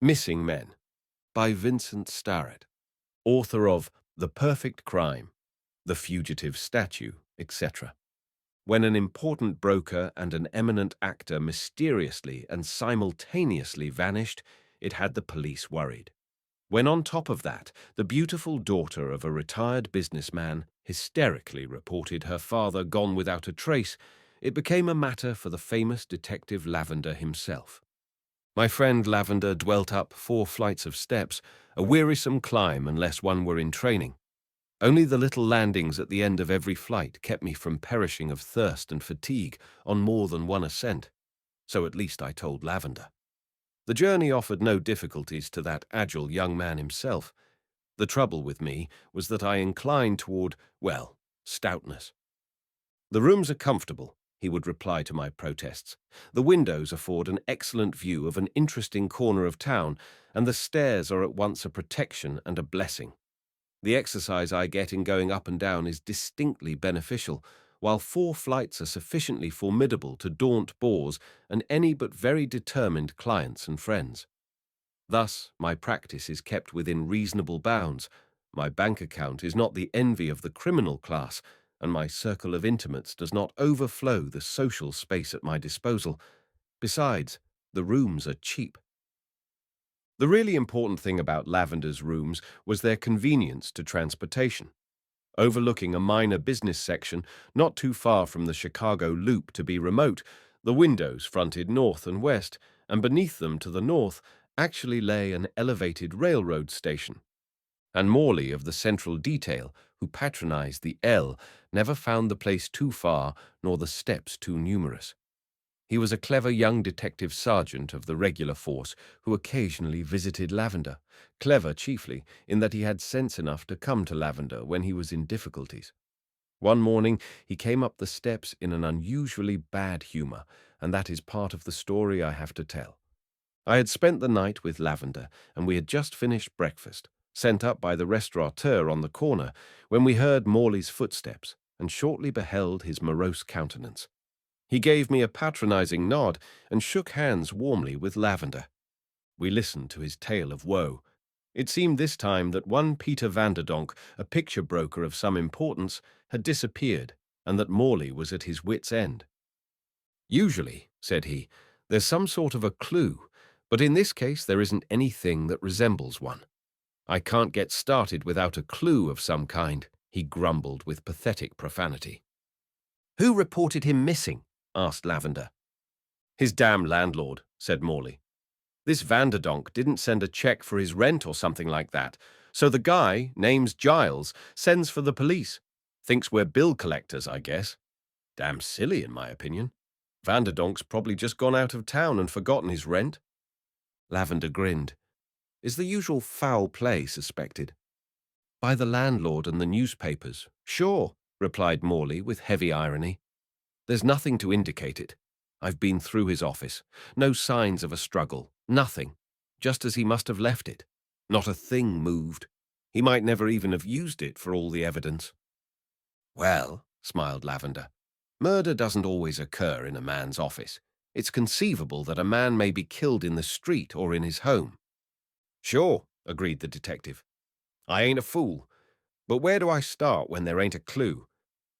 Missing Men by Vincent Starrett, author of The Perfect Crime, The Fugitive Statue, etc. When an important broker and an eminent actor mysteriously and simultaneously vanished, it had the police worried. When on top of that, the beautiful daughter of a retired businessman hysterically reported her father gone without a trace, it became a matter for the famous detective Lavender himself. My friend Lavender dwelt up 4 flights of steps, a wearisome climb unless one were in training. Only the little landings at the end of every flight kept me from perishing of thirst and fatigue on more than one ascent. So at least I told Lavender. The journey offered no difficulties to that agile young man himself. The trouble with me was that I inclined toward, well, stoutness. "The rooms are comfortable," he would reply to my protests. "The windows afford an excellent view of an interesting corner of town, and the stairs are at once a protection and a blessing. The exercise I get in going up and down is distinctly beneficial, while 4 flights are sufficiently formidable to daunt bores and any but very determined clients and friends. Thus, my practice is kept within reasonable bounds. My bank account is not the envy of the criminal class, and my circle of intimates does not overflow the social space at my disposal. Besides, the rooms are cheap." The really important thing about Lavender's rooms was their convenience to transportation. Overlooking a minor business section, not too far from the Chicago Loop to be remote, the windows fronted north and west, and beneath them to the north actually lay an elevated railroad station. And Morley of the Central Detail, who patronized the L, never found the place too far nor the steps too numerous. He was a clever young detective sergeant of the regular force who occasionally visited Lavender, clever chiefly in that he had sense enough to come to Lavender when he was in difficulties. One morning he came up the steps in an unusually bad humor, and that is part of the story I have to tell. I had spent the night with Lavender, and we had just finished breakfast, sent up by the restaurateur on the corner, when we heard Morley's footsteps and shortly beheld his morose countenance. He gave me a patronizing nod and shook hands warmly with Lavender. We listened to his tale of woe. It seemed this time that one Peter Vanderdonk, a picture broker of some importance, had disappeared, and that Morley was at his wits' end. "Usually," said he, "there's some sort of a clue, but in this case there isn't anything that resembles one. I can't get started without a clue of some kind," he grumbled with pathetic profanity. "Who reported him missing?" asked Lavender. "His damn landlord," said Morley. "This Vanderdonk didn't send a check for his rent or something like that, so the guy, name's Giles, sends for the police. Thinks we're bill collectors, I guess. Damn silly, in my opinion. Vanderdonk's probably just gone out of town and forgotten his rent." Lavender grinned. "Is the usual foul play suspected?" "By the landlord and the newspapers, sure," replied Morley with heavy irony. "There's nothing to indicate it. I've been through his office. No signs of a struggle. Nothing. Just as he must have left it. Not a thing moved. He might never even have used it for all the evidence." "Well," smiled Lavender, "murder doesn't always occur in a man's office. It's conceivable that a man may be killed in the street or in his home." "Sure," agreed the detective. "I ain't a fool. But where do I start when there ain't a clue?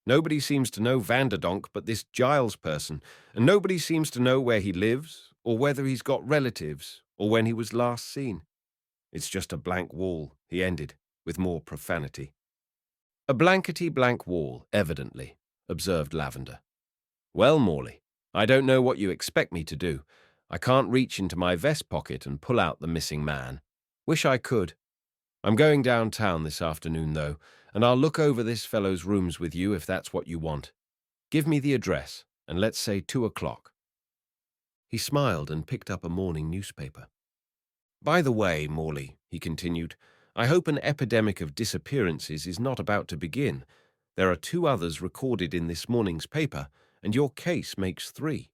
Nobody seems to know Vanderdonk but this Giles person, and nobody seems to know where he lives, or whether he's got relatives, or when he was last seen. It's just a blank wall," he ended, with more profanity. "A blankety-blank wall, evidently," observed Lavender. "Well, Morley, I don't know what you expect me to do. I can't reach into my vest pocket and pull out the missing man. Wish I could. I'm going downtown this afternoon, though, and I'll look over this fellow's rooms with you if that's what you want. Give me the address, and let's say 2 o'clock. He smiled and picked up a morning newspaper. "By the way, Morley," he continued, "I hope an epidemic of disappearances is not about to begin. There are 2 others recorded in this morning's paper, and your case makes 3.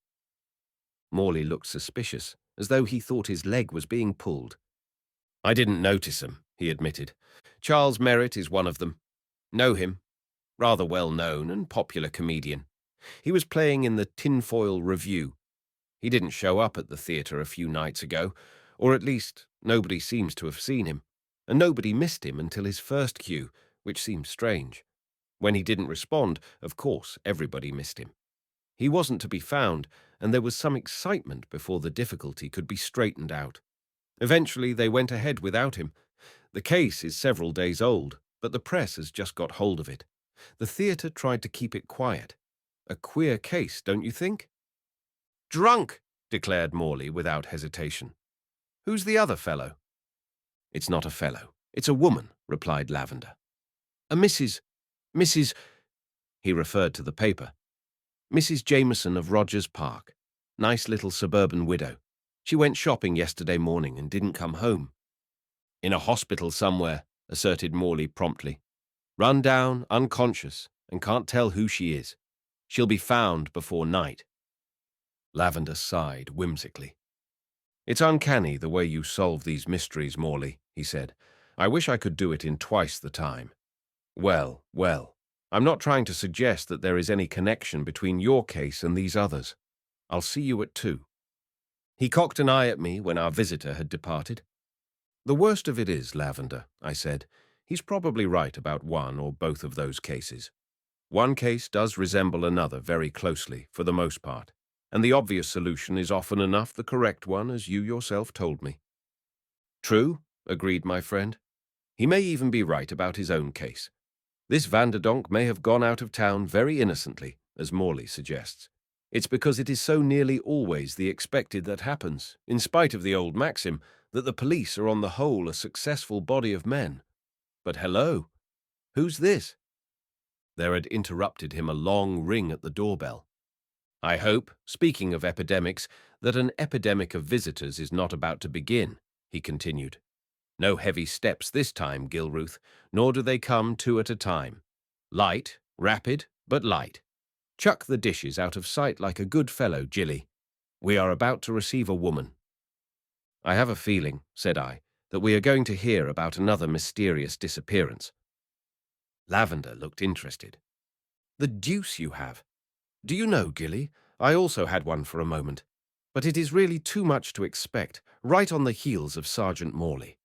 Morley looked suspicious, as though he thought his leg was being pulled. "I didn't notice them," he admitted. "Charles Merritt is one of them. Know him. Rather well-known and popular comedian. He was playing in the Tinfoil Review. He didn't show up at the theatre a few nights ago, or at least Nobody seems to have seen him, and nobody missed him until his first cue, which seems strange. When he didn't respond, of course, everybody missed him. He wasn't to be found, and there was some excitement before the difficulty could be straightened out. Eventually, they went ahead without him. The case is several days old, but the press has just got hold of it. The theatre tried to keep it quiet. A queer case, don't you think? Drunk, declared Morley without hesitation. Who's the other fellow? It's not a fellow. It's a woman, replied Lavender. A Mrs. He referred to the paper. Mrs. Jameson of Rogers Park. Nice little suburban widow. She went shopping yesterday morning and didn't come home. In a hospital somewhere, asserted Morley promptly. Run down, unconscious, and can't tell who she is. She'll be found before night. Lavender sighed whimsically. It's uncanny the way you solve these mysteries, Morley, he said. I wish I could do it in twice the time. Well, I'm not trying to suggest that there is any connection between your case and these others. I'll see you at 2. He cocked an eye at me when our visitor had departed. The worst of it is, Lavender, I said, he's probably right about one or both of those cases. One case does resemble another very closely, for the most part, and the obvious solution is often enough the correct one, as you yourself told me. True, agreed my friend. He may even be right about his own case. This Vanderdonk may have gone out of town very innocently, as Morley suggests. It's because it is so nearly always the expected that happens, in spite of the old maxim, that the police are on the whole a successful body of men. But hello, who's this? There had interrupted him a long ring at the doorbell. I hope, speaking of epidemics, that an epidemic of visitors is not about to begin, he continued. No heavy steps this time, Gilruth, nor do they come 2 at a time. Light, rapid, but light. Chuck the dishes out of sight like a good fellow, Jilly. We are about to receive a woman. I have a feeling, said I, that we are going to hear about another mysterious disappearance. Lavender looked interested. The deuce you have. Do you know, Gilly, I also had one for a moment, but it is really too much to expect, right on the heels of Sergeant Morley.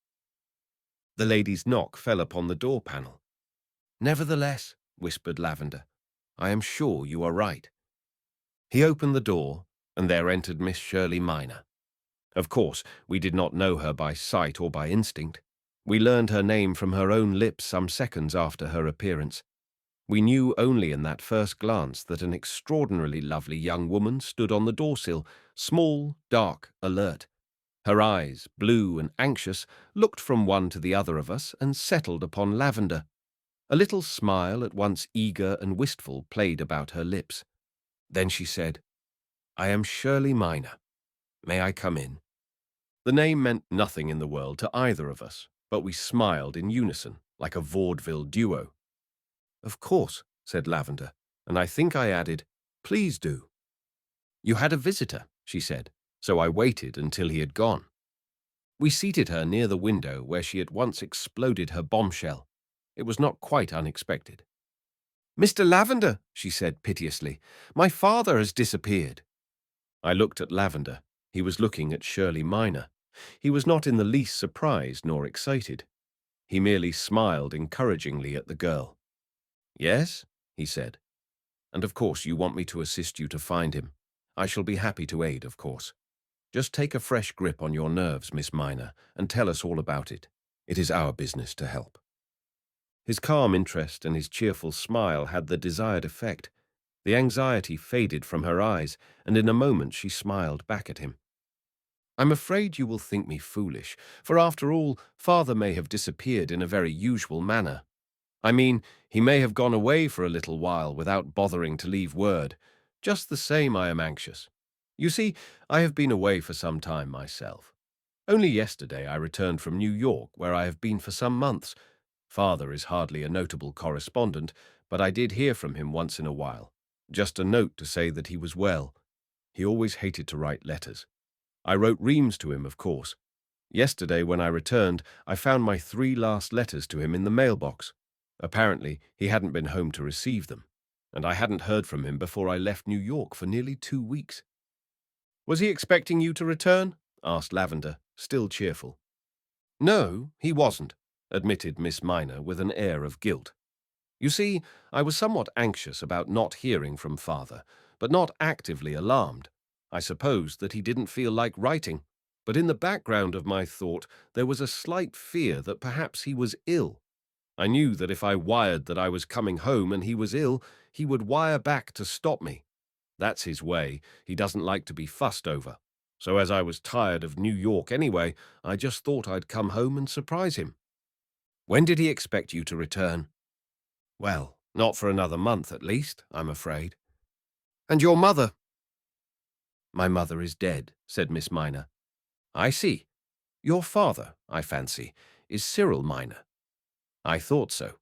The lady's knock fell upon the door panel. Nevertheless, whispered Lavender, I am sure you are right. He opened the door, and there entered Miss Shirley Minor. Of course, we did not know her by sight or by instinct. We learned her name from her own lips some seconds after her appearance. We knew only in that first glance that an extraordinarily lovely young woman stood on the doorsill, small, dark, alert. Her eyes, blue and anxious, looked from one to the other of us and settled upon Lavender. A little smile, at once eager and wistful, played about her lips. Then she said, I am Shirley Minor. May I come in? The name meant nothing in the world to either of us, but we smiled in unison, like a vaudeville duo. Of course, said Lavender, and I think I added, please do. You had a visitor, she said, so I waited until he had gone. We seated her near the window where she at once exploded her bombshell. It was not quite unexpected. Mr. Lavender, she said piteously, my father has disappeared. I looked at Lavender. He was looking at Shirley Minor. He was not in the least surprised nor excited. He merely smiled encouragingly at the girl. Yes, he said. And of course you want me to assist you to find him. I shall be happy to aid, of course. Just take a fresh grip on your nerves, Miss Minor, and tell us all about it. It is our business to help. His calm interest and his cheerful smile had the desired effect. The anxiety faded from her eyes, and in a moment she smiled back at him. I'm afraid you will think me foolish, for after all, father may have disappeared in a very usual manner. I mean, he may have gone away for a little while without bothering to leave word. Just the same, I am anxious. You see, I have been away for some time myself. Only yesterday I returned from New York, where I have been for some months. Father is hardly a notable correspondent, but I did hear from him once in a while. Just a note to say that he was well. He always hated to write letters. I wrote reams to him, of course. Yesterday, when I returned, I found my 3 last letters to him in the mailbox. Apparently, he hadn't been home to receive them, and I hadn't heard from him before I left New York for nearly 2 weeks. Was he expecting you to return? Asked Lavender, still cheerful. No, he wasn't, admitted Miss Minor with an air of guilt. You see, I was somewhat anxious about not hearing from father, but not actively alarmed. I supposed that he didn't feel like writing, but in the background of my thought there was a slight fear that perhaps he was ill. I knew that if I wired that I was coming home and he was ill, he would wire back to stop me. That's his way. He doesn't like to be fussed over. So as I was tired of New York anyway, I just thought I'd come home and surprise him. When did he expect you to return? Well, not for another month at least, I'm afraid. And your mother? My mother is dead, said Miss Minor. I see. Your father, I fancy, is Cyril Minor. I thought so.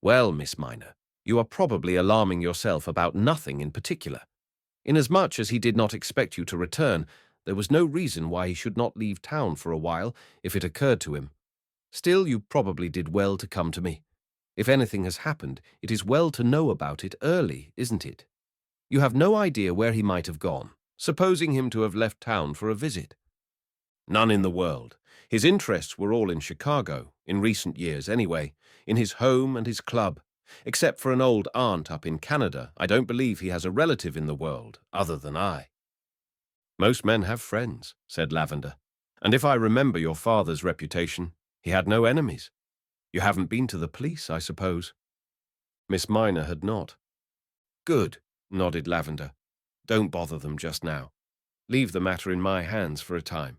Well, Miss Minor, you are probably alarming yourself about nothing in particular. Inasmuch as he did not expect you to return, there was no reason why he should not leave town for a while if it occurred to him. Still, you probably did well to come to me. If anything has happened, it is well to know about it early, isn't it? You have no idea where he might have gone, supposing him to have left town for a visit. None in the world. His interests were all in Chicago, in recent years anyway, in his home and his club. Except for an old aunt up in Canada, I don't believe he has a relative in the world, other than I. Most men have friends, said Lavender. And if I remember your father's reputation, he had no enemies. You haven't been to the police, I suppose? Miss Minor had not. Good, nodded Lavender. Don't bother them just now. Leave the matter in my hands for a time.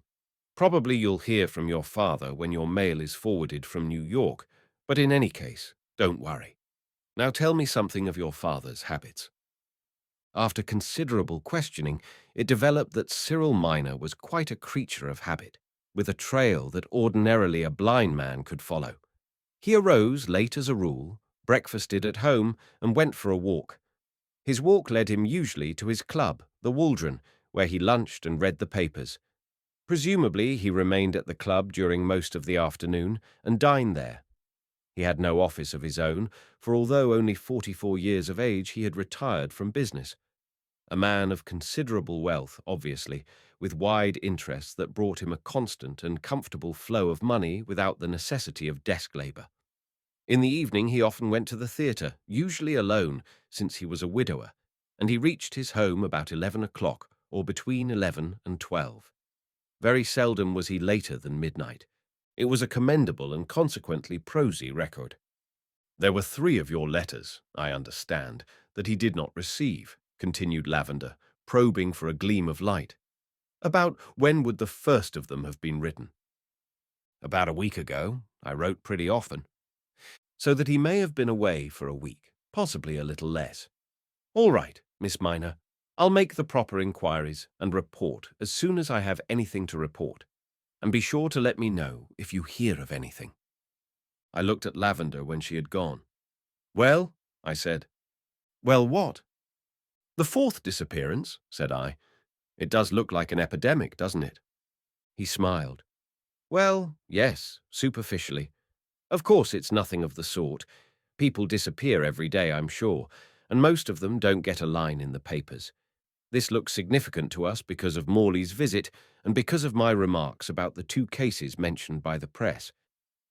Probably you'll hear from your father when your mail is forwarded from New York, but in any case, don't worry. Now tell me something of your father's habits. After considerable questioning, it developed that Cyril Minor was quite a creature of habit, with a trail that ordinarily a blind man could follow. He arose late as a rule, breakfasted at home, and went for a walk. His walk led him usually to his club, the Waldron, where he lunched and read the papers. Presumably, he remained at the club during most of the afternoon and dined there. He had no office of his own, for although only 44 years of age, he had retired from business. A man of considerable wealth, obviously, with wide interests that brought him a constant and comfortable flow of money without the necessity of desk labor. In the evening he often went to the theatre, usually alone, since he was a widower, and he reached his home about 11 o'clock, or between 11 and 12. Very seldom was he later than midnight. It was a commendable and consequently prosy record. There were 3 of your letters, I understand, that he did not receive, continued Lavender, probing for a gleam of light. About when would the first of them have been written? About a week ago. I wrote pretty often. So that he may have been away for a week, possibly a little less. All right, Miss Minor. I'll make the proper inquiries and report as soon as I have anything to report. And be sure to let me know if you hear of anything. I looked at Lavender when she had gone. Well, I said. Well, what? The 4th disappearance, said I. It does look like an epidemic, doesn't it? He smiled. Well, yes, superficially. Of course, it's nothing of the sort. People disappear every day, I'm sure, and most of them don't get a line in the papers. This looks significant to us because of Morley's visit and because of my remarks about the 2 cases mentioned by the press.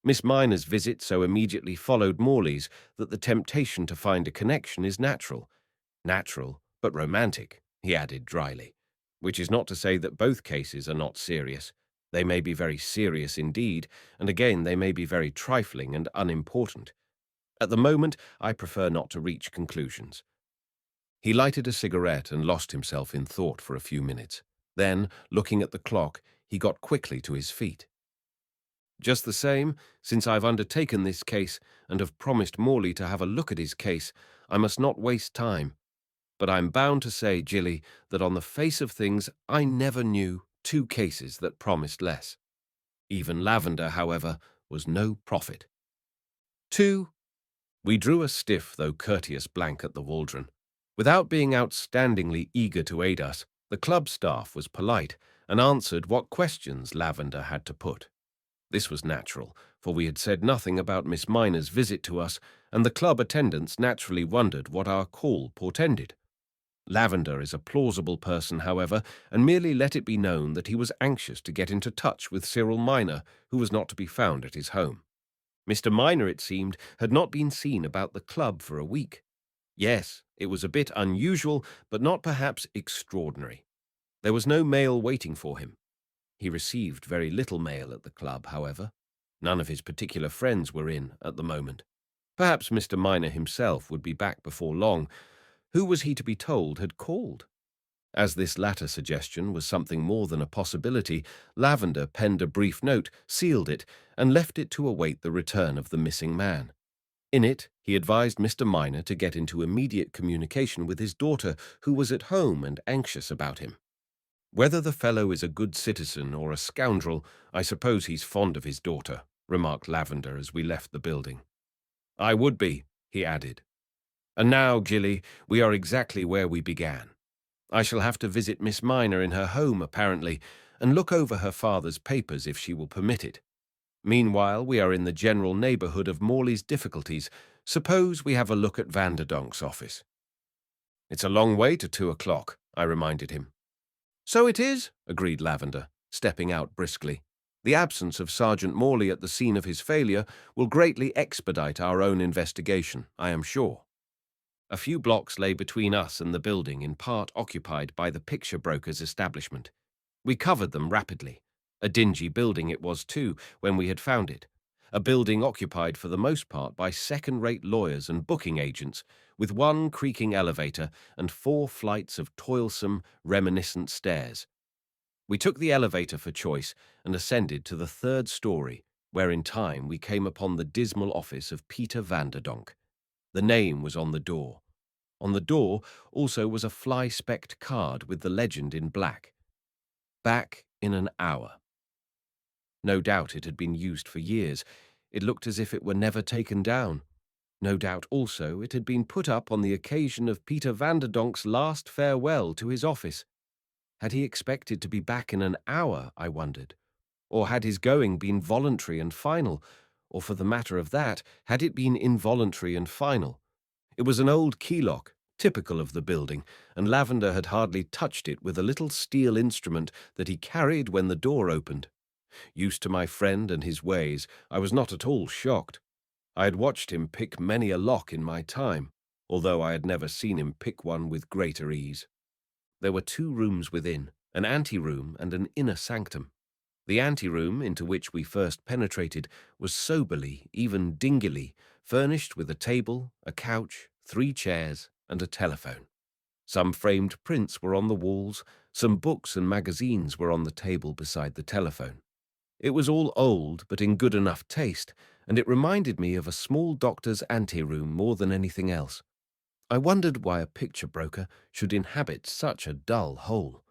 Miss Minor's visit so immediately followed Morley's that the temptation to find a connection is natural. Natural, but romantic, he added dryly, which is not to say that both cases are not serious. They may be very serious indeed, and again they may be very trifling and unimportant. At the moment, I prefer not to reach conclusions. He lighted a cigarette and lost himself in thought for a few minutes. Then, looking at the clock, he got quickly to his feet. Just the same, since I've undertaken this case and have promised Morley to have a look at his case, I must not waste time. But I'm bound to say, Jilly, that on the face of things I never knew 2 cases that promised less. Even Lavender, however, was no prophet. 2. We drew a stiff though courteous blank at the Waldron. Without being outstandingly eager to aid us, the club staff was polite and answered what questions Lavender had to put. This was natural, for we had said nothing about Miss Minor's visit to us, and the club attendants naturally wondered what our call portended. Lavender is a plausible person, however, and merely let it be known that he was anxious to get into touch with Cyril Minor, who was not to be found at his home. Mr. Minor, it seemed, had not been seen about the club for a week. Yes, it was a bit unusual, but not perhaps extraordinary. There was no mail waiting for him. He received very little mail at the club, however. None of his particular friends were in at the moment. Perhaps Mr. Minor himself would be back before long. Who was he to be told had called? As this latter suggestion was something more than a possibility, Lavender penned a brief note, sealed it, and left it to await the return of the missing man. In it, he advised Mr. Minor to get into immediate communication with his daughter, who was at home and anxious about him. "Whether the fellow is a good citizen or a scoundrel, I suppose he's fond of his daughter," remarked Lavender as we left the building. "I would be," he added. "And now, Gilly, we are exactly where we began. I shall have to visit Miss Minor in her home, apparently, and look over her father's papers if she will permit it. Meanwhile, we are in the general neighbourhood of Morley's difficulties. Suppose we have a look at Vanderdonk's office." "It's a long way to 2 o'clock," I reminded him. "So it is," agreed Lavender, stepping out briskly. "The absence of Sergeant Morley at the scene of his failure will greatly expedite our own investigation, I am sure." A few blocks lay between us and the building, in part occupied by the picture broker's establishment. We covered them rapidly. A dingy building it was, too, when we had found it. A building occupied for the most part by second-rate lawyers and booking agents, with one creaking elevator and 4 flights of toilsome, reminiscent stairs. We took the elevator for choice and ascended to the 3rd story, where in time we came upon the dismal office of Peter Vanderdonk. The name was on the door. On the door also was a fly-specked card with the legend in black: "Back in an hour." No doubt it had been used for years. It looked as if it were never taken down. No doubt also it had been put up on the occasion of Peter Vanderdonk's last farewell to his office. Had he expected to be back in an hour, I wondered? Or had his going been voluntary and final? Or, for the matter of that, had it been involuntary and final? It was an old key lock, typical of the building, and Lavender had hardly touched it with a little steel instrument that he carried when the door opened. Used to my friend and his ways, I was not at all shocked. I had watched him pick many a lock in my time, although I had never seen him pick one with greater ease. There were 2 rooms within, an anteroom and an inner sanctum. The anteroom, into which we first penetrated, was soberly, even dingily, furnished with a table, a couch, 3 chairs, and a telephone. Some framed prints were on the walls, some books and magazines were on the table beside the telephone. It was all old, but in good enough taste, and it reminded me of a small doctor's anteroom more than anything else. I wondered why a picture broker should inhabit such a dull hole.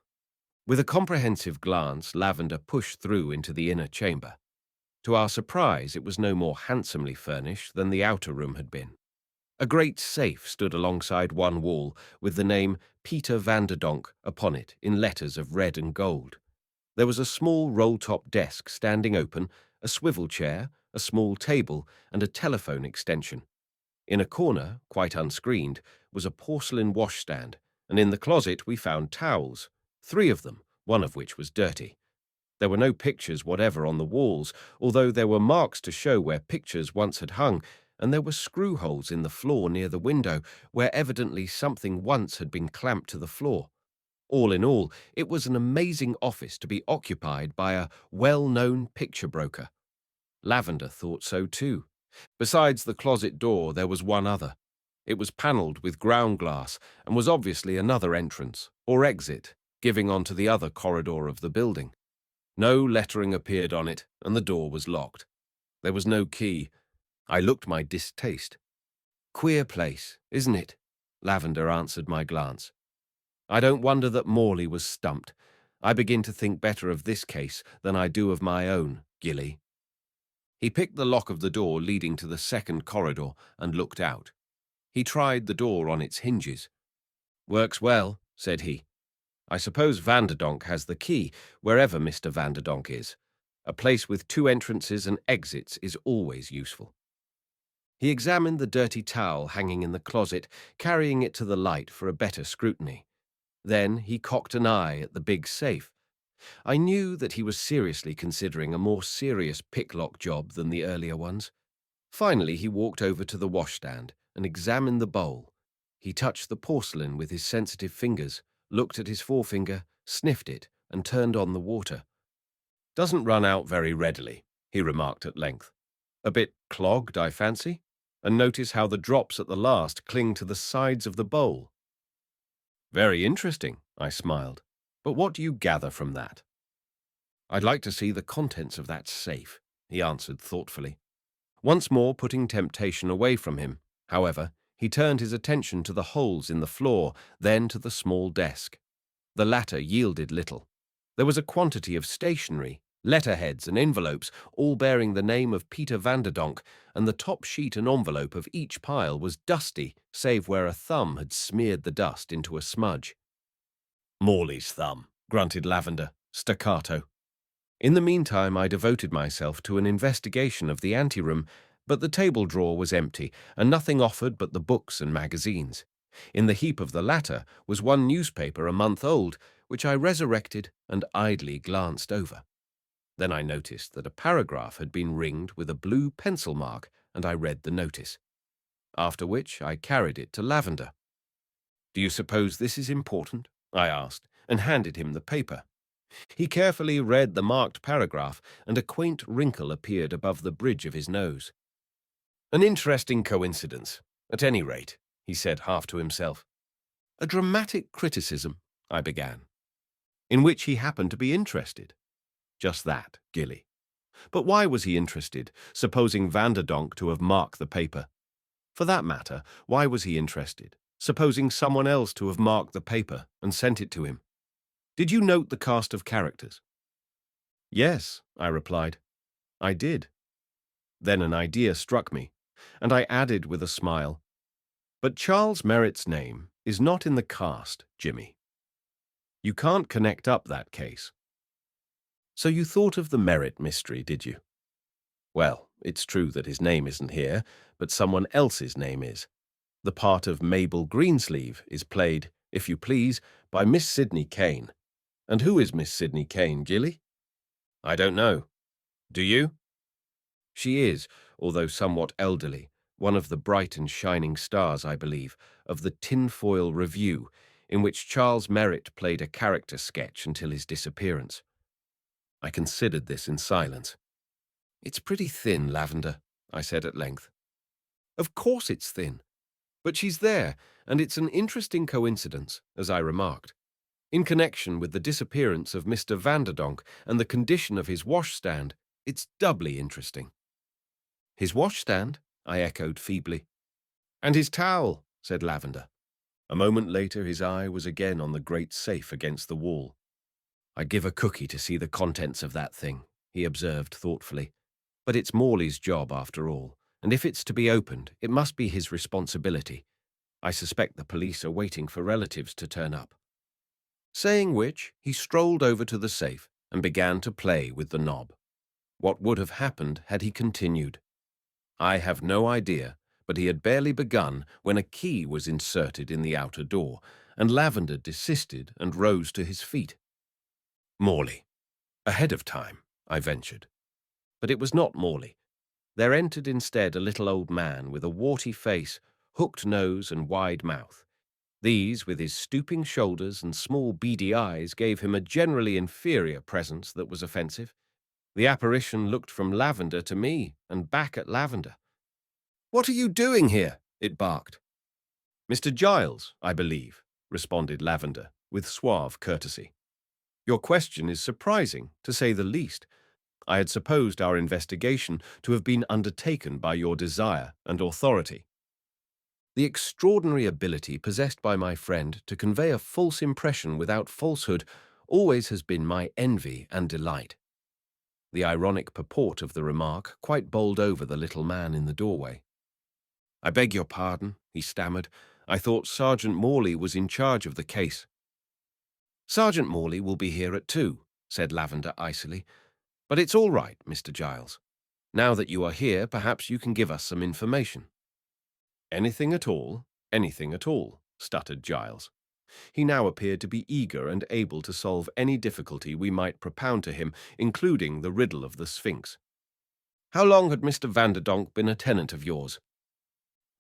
With a comprehensive glance, Lavender pushed through into the inner chamber. To our surprise, it was no more handsomely furnished than the outer room had been. A great safe stood alongside one wall, with the name Peter Vanderdonk upon it in letters of red and gold. There was a small roll-top desk standing open, a swivel chair, a small table, and a telephone extension. In a corner, quite unscreened, was a porcelain washstand, and in the closet we found towels, 3 of them, one of which was dirty. There were no pictures whatever on the walls, although there were marks to show where pictures once had hung, and there were screw holes in the floor near the window, where evidently something once had been clamped to the floor. All in all, it was an amazing office to be occupied by a well-known picture broker. Lavender thought so too. Besides the closet door, there was one other. It was panelled with ground glass and was obviously another entrance, or exit, giving onto the other corridor of the building. No lettering appeared on it, and the door was locked. There was no key. I looked my distaste. "Queer place, isn't it?" Lavender answered my glance. "I don't wonder that Morley was stumped. I begin to think better of this case than I do of my own, Gilly." He picked the lock of the door leading to the second corridor and looked out. He tried the door on its hinges. "Works well," said he. "I suppose Vanderdonk has the key, wherever Mr. Vanderdonk is. A place with 2 entrances and exits is always useful." He examined the dirty towel hanging in the closet, carrying it to the light for a better scrutiny. Then he cocked an eye at the big safe. I knew that he was seriously considering a more serious picklock job than the earlier ones. Finally, he walked over to the washstand and examined the bowl. He touched the porcelain with his sensitive fingers, looked at his forefinger, sniffed it, and turned on the water. "Doesn't run out very readily," he remarked at length. "A bit clogged, I fancy. And notice how the drops at the last cling to the sides of the bowl." "Very interesting," I smiled. "But what do you gather from that?" "I'd like to see the contents of that safe," he answered thoughtfully. Once more putting temptation away from him, however, he turned his attention to the holes in the floor, then to the small desk. The latter yielded little. There was a quantity of stationery, letterheads and envelopes, all bearing the name of Peter Vanderdonk, and the top sheet and envelope of each pile was dusty, save where a thumb had smeared the dust into a smudge. "Morley's thumb," grunted Lavender, staccato. In the meantime, I devoted myself to an investigation of the anteroom, but the table drawer was empty, and nothing offered but the books and magazines. In the heap of the latter was one newspaper a month old, which I resurrected and idly glanced over. Then I noticed that a paragraph had been ringed with a blue pencil mark, and I read the notice. After which I carried it to Lavender. "Do you suppose this is important?" I asked, and handed him the paper. He carefully read the marked paragraph, and a quaint wrinkle appeared above the bridge of his nose. "An interesting coincidence, at any rate," he said half to himself. "A dramatic criticism," I began. "In which he happened to be interested." "Just that, Gilly. But why was he interested, supposing Vanderdonk to have marked the paper? For that matter, why was he interested, supposing someone else to have marked the paper and sent it to him? Did you note the cast of characters?" "Yes," I replied. "I did." Then an idea struck me, and I added with a smile, "But Charles Merritt's name is not in the cast, Jimmy. You can't connect up that case." "So you thought of the Merritt mystery, did you?" "Well, it's true that his name isn't here, but someone else's name is. The part of Mabel Greensleeve is played, if you please, by Miss Sidney Kane. And who is Miss Sidney Kane, Gilly?" "I don't know. Do you?" "She is, although somewhat elderly, one of the bright and shining stars, I believe, of the Tinfoil Review, in which Charles Merritt played a character sketch until his disappearance." I considered this in silence. "It's pretty thin, Lavender," I said at length. "Of course it's thin. But she's there, and it's an interesting coincidence, as I remarked. In connection with the disappearance of Mr. Vanderdonk and the condition of his washstand, it's doubly interesting." "His washstand?" I echoed feebly. "And his towel," said Lavender. A moment later his eye was again on the great safe against the wall. "I'd give a cookie to see the contents of that thing," he observed thoughtfully. "But it's Morley's job after all, and if it's to be opened, it must be his responsibility. I suspect the police are waiting for relatives to turn up." Saying which, he strolled over to the safe and began to play with the knob. What would have happened had he continued? I have no idea, but he had barely begun when a key was inserted in the outer door, and Lavender desisted and rose to his feet. "Morley. Ahead of time," I ventured. But it was not Morley. There entered instead a little old man with a warty face, hooked nose and wide mouth. These, with his stooping shoulders and small beady eyes, gave him a generally inferior presence that was offensive. The apparition looked from Lavender to me and back at Lavender. "What are you doing here?" it barked. "Mr. Giles, I believe," responded Lavender, with suave courtesy. "Your question is surprising, to say the least. I had supposed our investigation to have been undertaken by your desire and authority." The extraordinary ability possessed by my friend to convey a false impression without falsehood always has been my envy and delight. The ironic purport of the remark quite bowled over the little man in the doorway. "I beg your pardon," he stammered. "I thought Sergeant Morley was in charge of the case." "Sergeant Morley will be here at 2, said Lavender icily. "But it's all right, Mr. Giles. Now that you are here, perhaps you can give us some information. Anything at all, anything at all, stuttered Giles. He now appeared to be eager and able to solve any difficulty we might propound to him, including the riddle of the Sphinx. How long had Mr. Vanderdonk been a tenant of yours?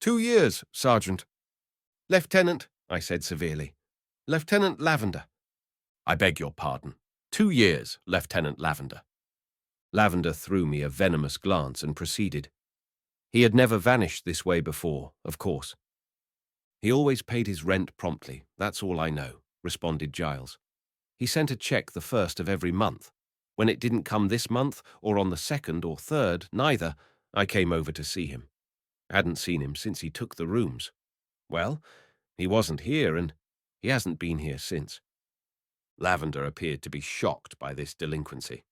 2 years, Sergeant. Lieutenant, I said severely. Lieutenant Lavender. I beg your pardon. 2 years, Lieutenant Lavender. Lavender threw me a venomous glance and proceeded. He had never vanished this way before, of course. He always paid his rent promptly, that's all I know, responded Giles. He sent a cheque the first of every month. When it didn't come this month, or on the second or third, neither, I came over to see him. Hadn't seen him since he took the rooms. Well, he wasn't here, and he hasn't been here since. Lavender appeared to be shocked by this delinquency.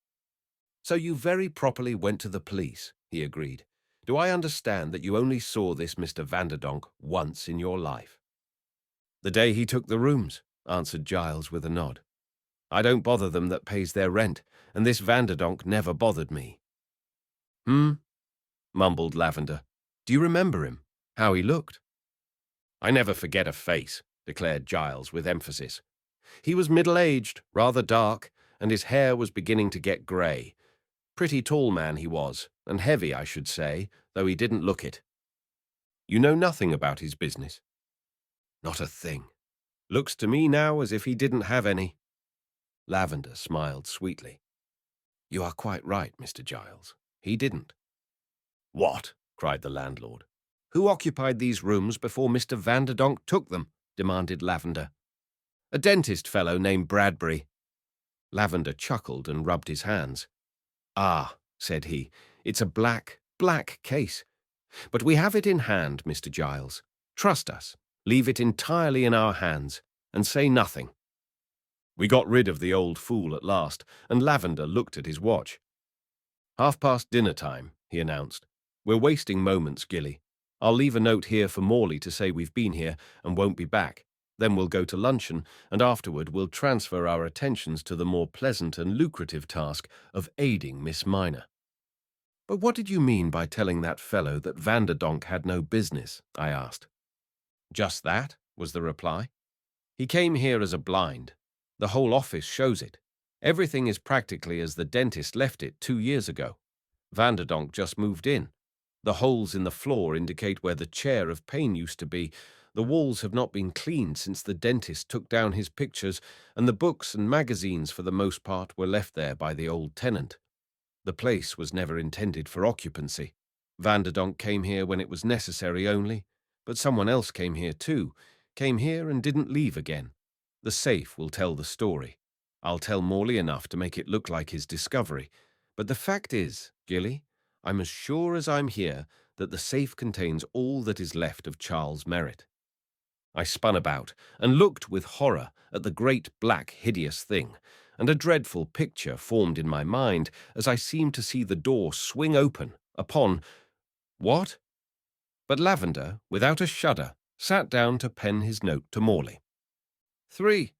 So you very properly went to the police, he agreed. Do I understand that you only saw this Mr. Vanderdonk once in your life? The day he took the rooms, answered Giles with a nod. I don't bother them that pays their rent, and this Vanderdonk never bothered me. Mumbled Lavender. Do you remember him? How he looked? I never forget a face, declared Giles with emphasis. He was middle-aged, rather dark, and his hair was beginning to get grey. Pretty tall man he was, and heavy, I should say, though he didn't look it. You know nothing about his business? Not a thing. Looks to me now as if he didn't have any. Lavender smiled sweetly. You are quite right, Mr. Giles. He didn't. What? Cried the landlord. Who occupied these rooms before Mr. Vanderdonk took them? Demanded Lavender. A dentist fellow named Bradbury. Lavender chuckled and rubbed his hands. Ah, said he, it's a black case. But we have it in hand, Mr. Giles. Trust us. Leave it entirely in our hands, and say nothing. We got rid of the old fool at last, and Lavender looked at his watch. 1:30 dinner time, he announced. We're wasting moments, Gilly. I'll leave a note here for Morley to say we've been here and won't be back. Then we'll go to luncheon, and afterward we'll transfer our attentions to the more pleasant and lucrative task of aiding Miss Minor. But what did you mean by telling that fellow that Vanderdonk had no business? I asked. Just that, was the reply. He came here as a blind. The whole office shows it. Everything is practically as the dentist left it 2 years ago. Vanderdonk just moved in. The holes in the floor indicate where the chair of pain used to be. The walls have not been cleaned since the dentist took down his pictures, and the books and magazines for the most part were left there by the old tenant. The place was never intended for occupancy. Vanderdonk came here when it was necessary only, but someone else came here too, came here and didn't leave again. The safe will tell the story. I'll tell Morley enough to make it look like his discovery. But the fact is, Gilly, I'm as sure as I'm here that the safe contains all that is left of Charles Merritt. I spun about and looked with horror at the great black hideous thing, and a dreadful picture formed in my mind as I seemed to see the door swing open upon— what? But Lavender, without a shudder, sat down to pen his note to Morley. 3.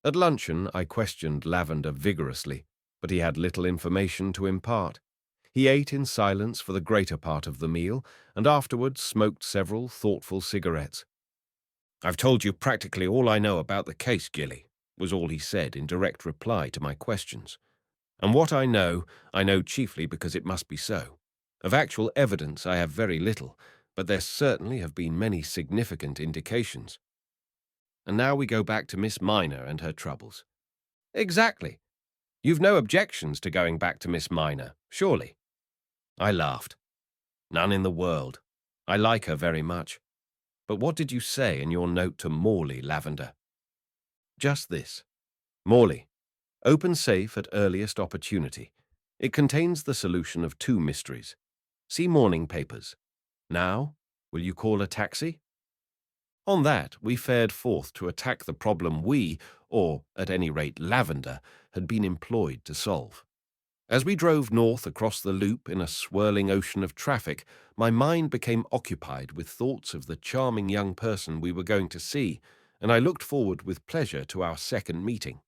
At luncheon I questioned Lavender vigorously, but he had little information to impart. He ate in silence for the greater part of the meal, and afterwards smoked several thoughtful cigarettes. I've told you practically all I know about the case, Gilly, was all he said in direct reply to my questions. And what I know chiefly because it must be so. Of actual evidence I have very little, but there certainly have been many significant indications. And now we go back to Miss Minor and her troubles. Exactly. You've no objections to going back to Miss Minor, surely? I laughed. None in the world. I like her very much. But what did you say in your note to Morley, Lavender? Just this. Morley, open safe at earliest opportunity. It contains the solution of 2 mysteries. See morning papers. Now, will you call a taxi? On that, we fared forth to attack the problem we, or at any rate Lavender, had been employed to solve. As we drove north across the loop in a swirling ocean of traffic, my mind became occupied with thoughts of the charming young person we were going to see, and I looked forward with pleasure to our second meeting.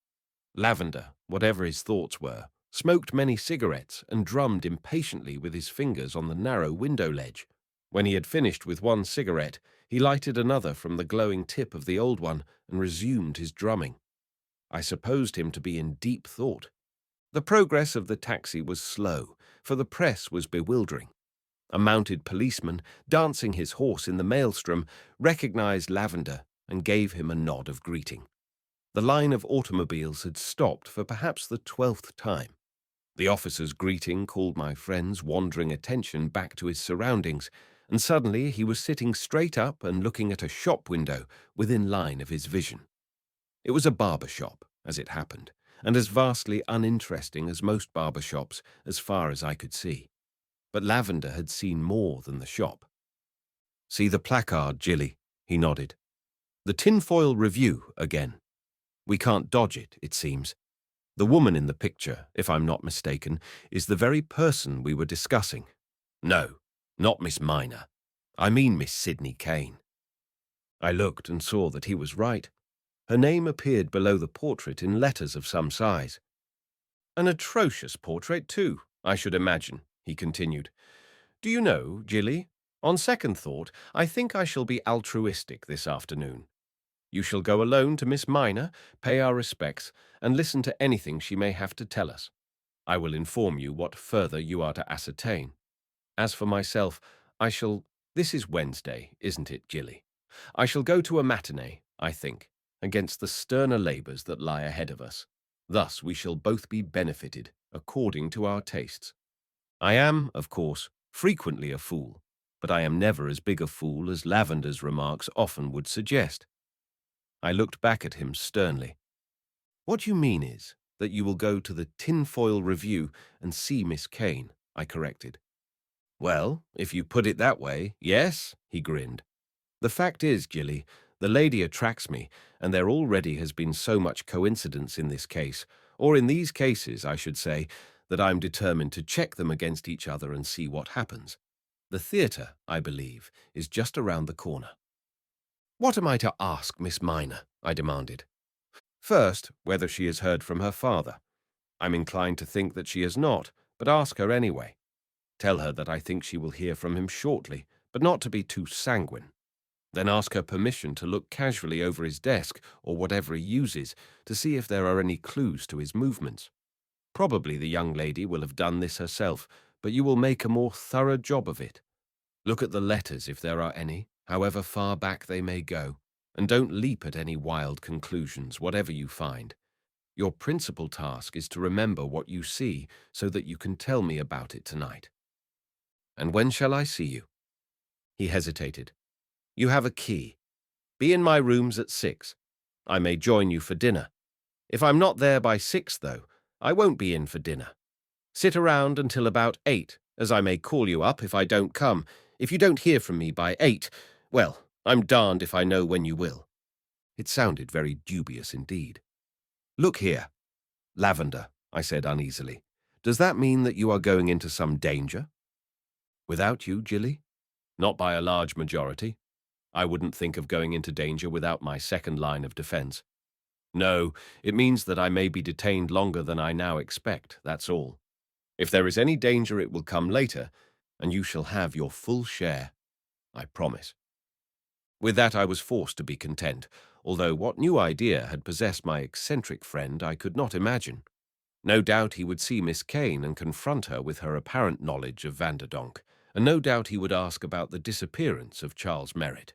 Lavender, whatever his thoughts were, smoked many cigarettes and drummed impatiently with his fingers on the narrow window ledge. When he had finished with one cigarette, he lighted another from the glowing tip of the old one and resumed his drumming. I supposed him to be in deep thought. The progress of the taxi was slow, for the press was bewildering. A mounted policeman, dancing his horse in the maelstrom, recognized Lavender and gave him a nod of greeting. The line of automobiles had stopped for perhaps the 12th time. The officer's greeting called my friend's wandering attention back to his surroundings, and suddenly he was sitting straight up and looking at a shop window within line of his vision. It was a barber shop, as it happened, and as vastly uninteresting as most barber shops as far as I could see. But Lavender had seen more than the shop. "See the placard, Jilly," he nodded. "The tinfoil review again. We can't dodge it, it seems. The woman in the picture, if I'm not mistaken, is the very person we were discussing. No, not Miss Minor. I mean Miss Sydney Kane." I looked and saw that he was right. Her name appeared below the portrait in letters of some size. "An atrocious portrait, too, I should imagine," he continued. "Do you know, Jilly, on second thought, I think I shall be altruistic this afternoon. You shall go alone to Miss Minor, pay our respects, and listen to anything she may have to tell us. I will inform you what further you are to ascertain. As for myself, this is Wednesday, isn't it, Jilly? I shall go to a matinee, I think, against the sterner labours that lie ahead of us. Thus we shall both be benefited, according to our tastes. I am, of course, frequently a fool, but I am never as big a fool as Lavender's remarks often would suggest." I looked back at him sternly. "What you mean is that you will go to the tinfoil review and see Miss Kane," I corrected. "Well, if you put it that way, yes," he grinned. "The fact is, Jilly, the lady attracts me, and there already has been so much coincidence in this case, or in these cases, I should say, that I'm determined to check them against each other and see what happens. The theatre, I believe, is just around the corner." "What am I to ask Miss Minor?" I demanded. "First, whether she has heard from her father. I'm inclined to think that she has not, but ask her anyway. Tell her that I think she will hear from him shortly, but not to be too sanguine. Then ask her permission to look casually over his desk, or whatever he uses, to see if there are any clues to his movements. Probably the young lady will have done this herself, but you will make a more thorough job of it. Look at the letters if there are any, however far back they may go, and don't leap at any wild conclusions, whatever you find. Your principal task is to remember what you see so that you can tell me about it tonight." "And when shall I see you?" He hesitated. "You have a key. Be in my rooms at 6. I may join you for dinner. If I'm not there by 6, though, I won't be in for dinner. Sit around until about 8, as I may call you up if I don't come. If you don't hear from me by 8, well, I'm darned if I know when you will." It sounded very dubious indeed. "Look here, Lavender," I said uneasily. "Does that mean that you are going into some danger?" "Without you, Jilly? Not by a large majority. I wouldn't think of going into danger without my second line of defense. No, it means that I may be detained longer than I now expect, that's all. If there is any danger, it will come later, and you shall have your full share. I promise." With that I was forced to be content, although what new idea had possessed my eccentric friend I could not imagine. No doubt he would see Miss Kane and confront her with her apparent knowledge of Vanderdonk, and no doubt he would ask about the disappearance of Charles Merritt.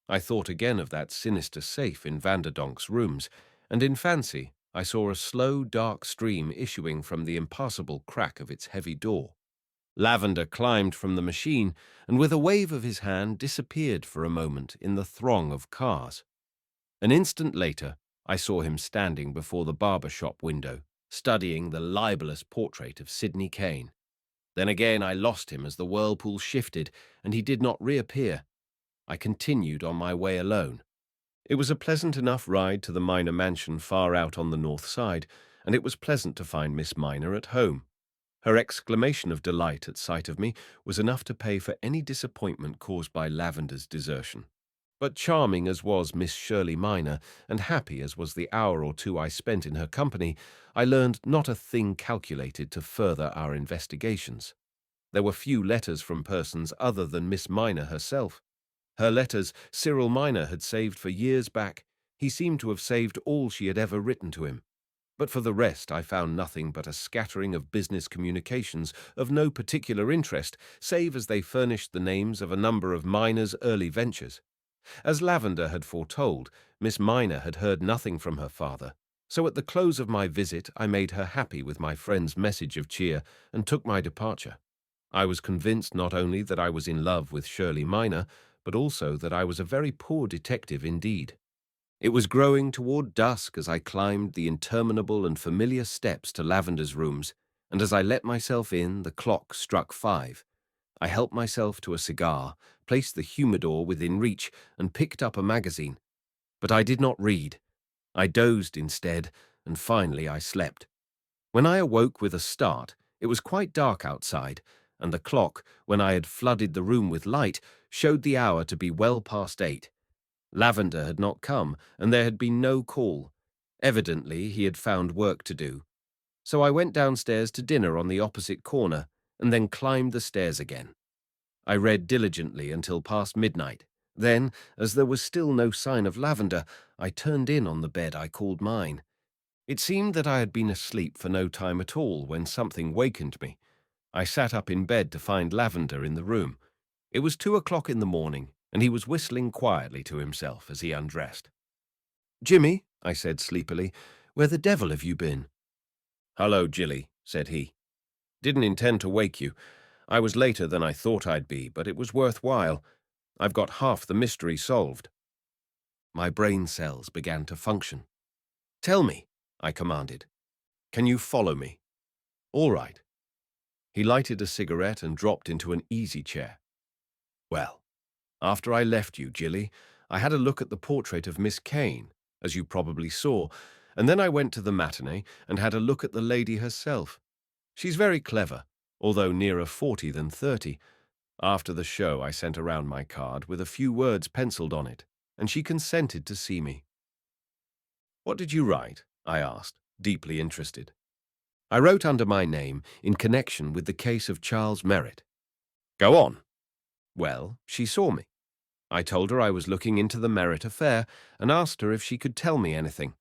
I thought again of that sinister safe in Vanderdonk's rooms, and in fancy I saw a slow, dark stream issuing from the impassable crack of its heavy door. Lavender climbed from the machine and with a wave of his hand disappeared for a moment in the throng of cars. An instant later, I saw him standing before the barber shop window, studying the libelous portrait of Sydney Kane. Then again I lost him as the whirlpool shifted and he did not reappear. I continued on my way alone. It was a pleasant enough ride to the Minor mansion far out on the north side, and it was pleasant to find Miss Minor at home. Her exclamation of delight at sight of me was enough to pay for any disappointment caused by Lavender's desertion. But charming as was Miss Shirley Minor, and happy as was the hour or two I spent in her company, I learned not a thing calculated to further our investigations. There were few letters from persons other than Miss Minor herself. Her letters Cyril Minor had saved for years back. He seemed to have saved all she had ever written to him. But for the rest, I found nothing but a scattering of business communications of no particular interest, save as they furnished the names of a number of Minor's early ventures. As Lavender had foretold, Miss Minor had heard nothing from her father, so at the close of my visit I made her happy with my friend's message of cheer and took my departure. I was convinced not only that I was in love with Shirley Minor, but also that I was a very poor detective indeed. It was growing toward dusk as I climbed the interminable and familiar steps to Lavender's rooms, and as I let myself in, the clock struck 5. I helped myself to a cigar, placed the humidor within reach, and picked up a magazine. But I did not read. I dozed instead, and finally I slept. When I awoke with a start, it was quite dark outside, and the clock, when I had flooded the room with light, showed the hour to be well past 8. Lavender had not come, and there had been no call. Evidently, he had found work to do. So I went downstairs to dinner on the opposite corner, and then climbed the stairs again. I read diligently until past midnight. Then, as there was still no sign of Lavender, I turned in on the bed I called mine. It seemed that I had been asleep for no time at all when something wakened me. I sat up in bed to find Lavender in the room. It was 2 o'clock in the morning, and he was whistling quietly to himself as he undressed. "Jimmy," I said sleepily, "where the devil have you been?" "Hello, Jilly," said he. "Didn't intend to wake you. I was later than I thought I'd be, but it was worthwhile. I've got half the mystery solved." My brain cells began to function. "Tell me," I commanded. "Can you follow me?" "All right." He lighted a cigarette and dropped into an easy chair. "Well, after I left you, Jilly, I had a look at the portrait of Miss Kane, as you probably saw, and then I went to the matinee and had a look at the lady herself. She's very clever, although nearer 40 than 30. After the show, I sent around my card with a few words penciled on it, and she consented to see me." "What did you write?" I asked, deeply interested. "I wrote under my name in connection with the case of Charles Merritt." "Go on." "Well, she saw me. I told her I was looking into the Merritt affair and asked her if she could tell me anything.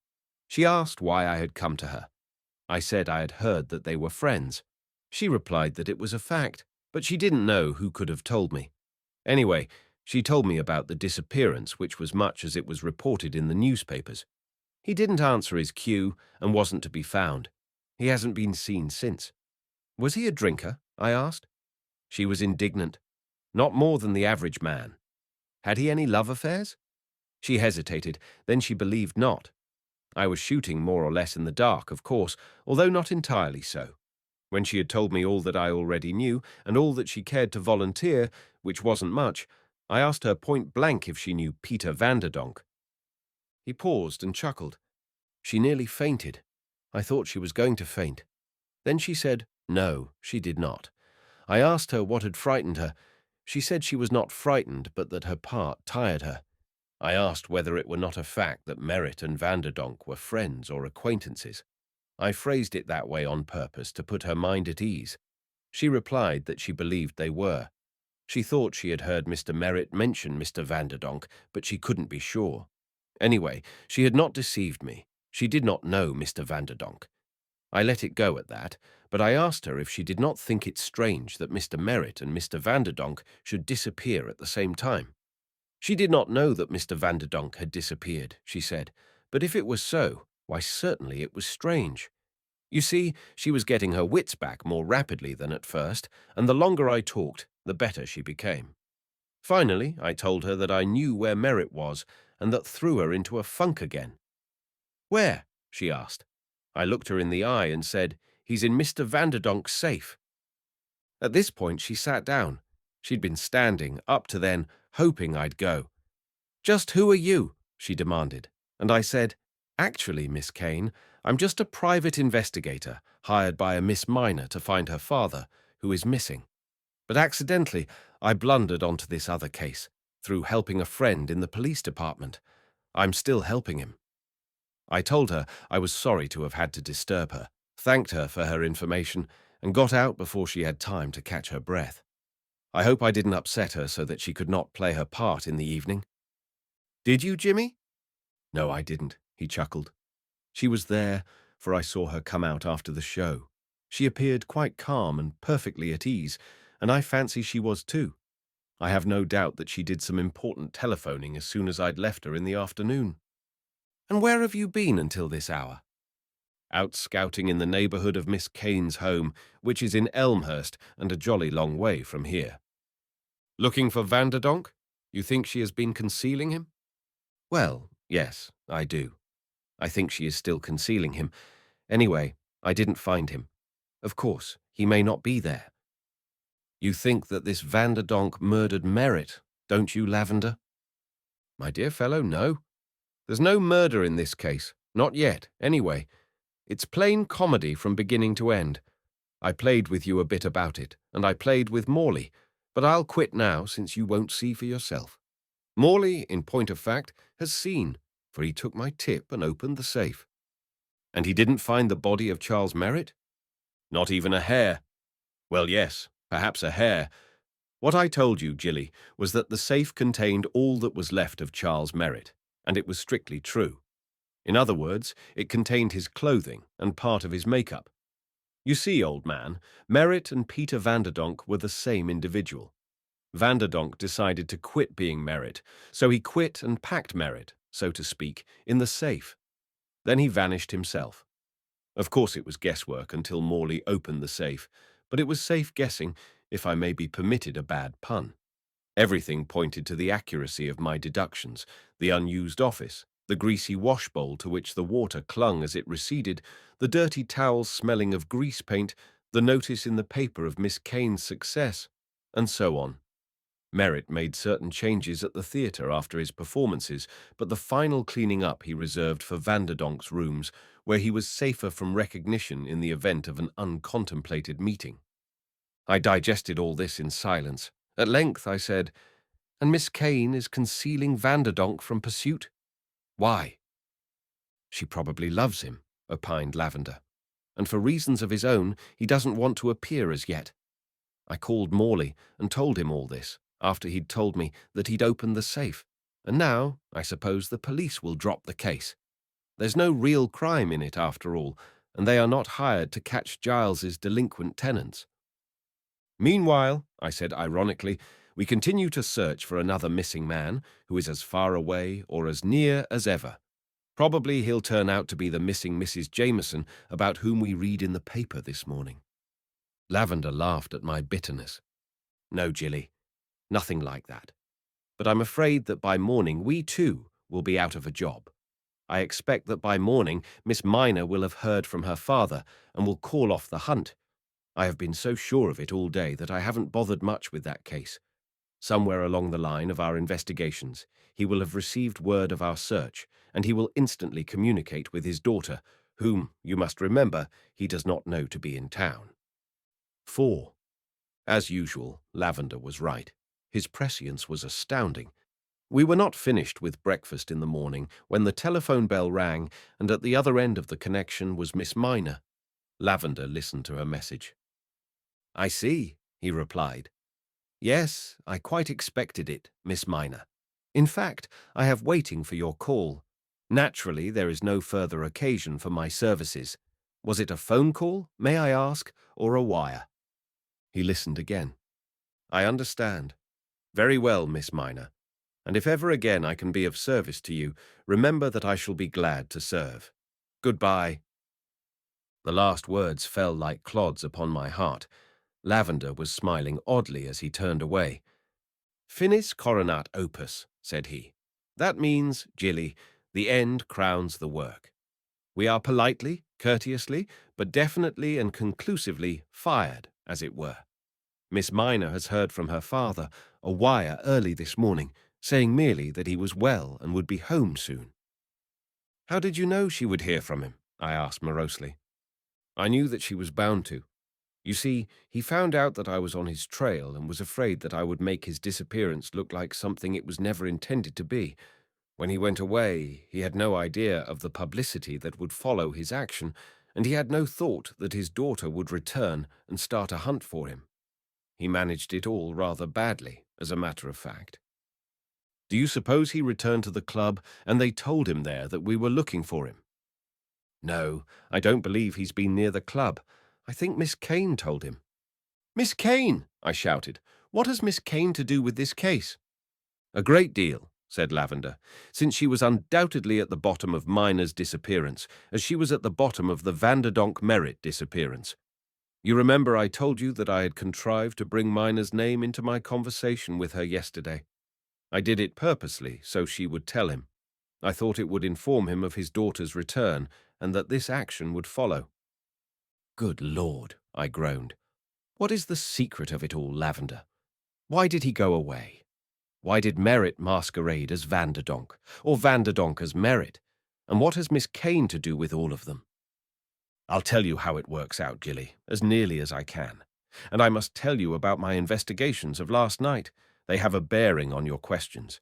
She asked why I had come to her. I said I had heard that they were friends. She replied that it was a fact, but she didn't know who could have told me. Anyway, she told me about the disappearance, which was much as it was reported in the newspapers. He didn't answer his cue and wasn't to be found. He hasn't been seen since." "Was he a drinker?" I asked. She was indignant. "Not more than the average man." "Had he any love affairs?" She hesitated, then she believed not. I was shooting more or less in the dark, of course, although not entirely so. When she had told me all that I already knew, and all that she cared to volunteer, which wasn't much, I asked her point blank if she knew Peter Vanderdonk. He paused and chuckled. She nearly fainted. I thought she was going to faint. Then she said, no, she did not. I asked her what had frightened her. She said she was not frightened, but that her part tired her. I asked whether it were not a fact that Merritt and Vanderdonk were friends or acquaintances. I phrased it that way on purpose to put her mind at ease. She replied that she believed they were. She thought she had heard Mr. Merritt mention Mr. Vanderdonk, but she couldn't be sure. Anyway, she had not deceived me. She did not know Mr. Vanderdonk. I let it go at that, but I asked her if she did not think it strange that Mr. Merritt and Mr. Vanderdonk should disappear at the same time. She did not know that Mr. Vanderdonk had disappeared, she said, but if it was so, why certainly it was strange. You see, she was getting her wits back more rapidly than at first, and the longer I talked, the better she became. Finally, I told her that I knew where Merritt was, and that threw her into a funk again. "Where?" she asked. I looked her in the eye and said, "He's in Mr. Vanderdonk's safe." At this point she sat down. She'd been standing, up to then, hoping I'd go. "Just who are you?" she demanded, and I said, "Actually, Miss Kane, I'm just a private investigator hired by a Miss Minor to find her father, who is missing. But accidentally, I blundered onto this other case, through helping a friend in the police department. I'm still helping him." I told her I was sorry to have had to disturb her, thanked her for her information, and got out before she had time to catch her breath. I hope I didn't upset her so that she could not play her part in the evening. Did you, Jimmy? No, I didn't, he chuckled. She was there, for I saw her come out after the show. She appeared quite calm and perfectly at ease, and I fancy she was too. I have no doubt that she did some important telephoning as soon as I'd left her in the afternoon. And where have you been until this hour? Out scouting in the neighbourhood of Miss Kane's home, which is in Elmhurst and a jolly long way from here. Looking for Vanderdonk? You think she has been concealing him? Well, yes, I do. I think she is still concealing him. Anyway, I didn't find him. Of course, he may not be there. You think that this Vanderdonk murdered Merritt, don't you, Lavender? My dear fellow, no. There's no murder in this case. Not yet, anyway. It's plain comedy from beginning to end. I played with you a bit about it, and I played with Morley, but I'll quit now since you won't see for yourself. Morley, in point of fact, has seen, for he took my tip and opened the safe. And he didn't find the body of Charles Merritt? Not even a hair. Well, yes, perhaps a hair. What I told you, Jilly, was that the safe contained all that was left of Charles Merritt, and it was strictly true. In other words, it contained his clothing and part of his makeup. You see, old man, Merritt and Peter Vanderdonk were the same individual. Vanderdonk decided to quit being Merritt, so he quit and packed Merritt, so to speak, in the safe. Then he vanished himself. Of course it was guesswork until Morley opened the safe, but it was safe guessing, if I may be permitted a bad pun. Everything pointed to the accuracy of my deductions: the unused office, the greasy washbowl to which the water clung as it receded, the dirty towels smelling of grease paint, the notice in the paper of Miss Kane's success, and so on. Merritt made certain changes at the theatre after his performances, but the final cleaning up he reserved for Vanderdonk's rooms, where he was safer from recognition in the event of an uncontemplated meeting. I digested all this in silence. At length I said, "And Miss Kane is concealing Vanderdonk from pursuit? Why?" "She probably loves him," opined Lavender. "And for reasons of his own, he doesn't want to appear as yet. I called Morley and told him all this, after he'd told me that he'd opened the safe, and now I suppose the police will drop the case. There's no real crime in it after all, and they are not hired to catch Giles's delinquent tenants." "Meanwhile," I said ironically, "we continue to search for another missing man who is as far away or as near as ever. Probably he'll turn out to be the missing Mrs. Jameson about whom we read in the paper this morning." Lavender laughed at my bitterness. "No, Jilly, nothing like that. But I'm afraid that by morning we, too, will be out of a job. I expect that by morning Miss Minor will have heard from her father and will call off the hunt. I have been so sure of it all day that I haven't bothered much with that case. Somewhere along the line of our investigations, he will have received word of our search, and he will instantly communicate with his daughter, whom, you must remember, he does not know to be in town." 4. As usual, Lavender was right. His prescience was astounding. We were not finished with breakfast in the morning when the telephone bell rang, and at the other end of the connection was Miss Minor. Lavender listened to her message. "I see," he replied. "Yes, I quite expected it, Miss Minor. In fact, I have waiting for your call. Naturally, there is no further occasion for my services. Was it a phone call, may I ask, or a wire?" He listened again. "I understand. Very well, Miss Minor. And if ever again I can be of service to you, remember that I shall be glad to serve. Goodbye." The last words fell like clods upon my heart. Lavender was smiling oddly as he turned away. "Finis coronat opus," said he. "That means, Jilly, the end crowns the work. We are politely, courteously, but definitely and conclusively fired, as it were. Miss Minor has heard from her father, a wire early this morning, saying merely that he was well and would be home soon." "How did you know she would hear from him?" I asked morosely. "I knew that she was bound to. You see, he found out that I was on his trail and was afraid that I would make his disappearance look like something it was never intended to be. When he went away, he had no idea of the publicity that would follow his action, and he had no thought that his daughter would return and start a hunt for him. He managed it all rather badly, as a matter of fact. Do you suppose he returned to the club and they told him there that we were looking for him? No, I don't believe he's been near the club. I think Miss Kane told him. Miss Kane, I shouted. What has Miss Kane to do with this case? A great deal, said Lavender, since she was undoubtedly at the bottom of Miner's disappearance, as she was at the bottom of the Vanderdonk Merritt disappearance. You remember I told you that I had contrived to bring Miner's name into my conversation with her yesterday. I did it purposely, so she would tell him. I thought it would inform him of his daughter's return, and that this action would follow. Good Lord, I groaned. What is the secret of it all, Lavender? Why did he go away? Why did Merritt masquerade as Vanderdonk, or Vanderdonk as Merritt? And what has Miss Kane to do with all of them? I'll tell you how it works out, Gilly, as nearly as I can. And I must tell you about my investigations of last night. They have a bearing on your questions.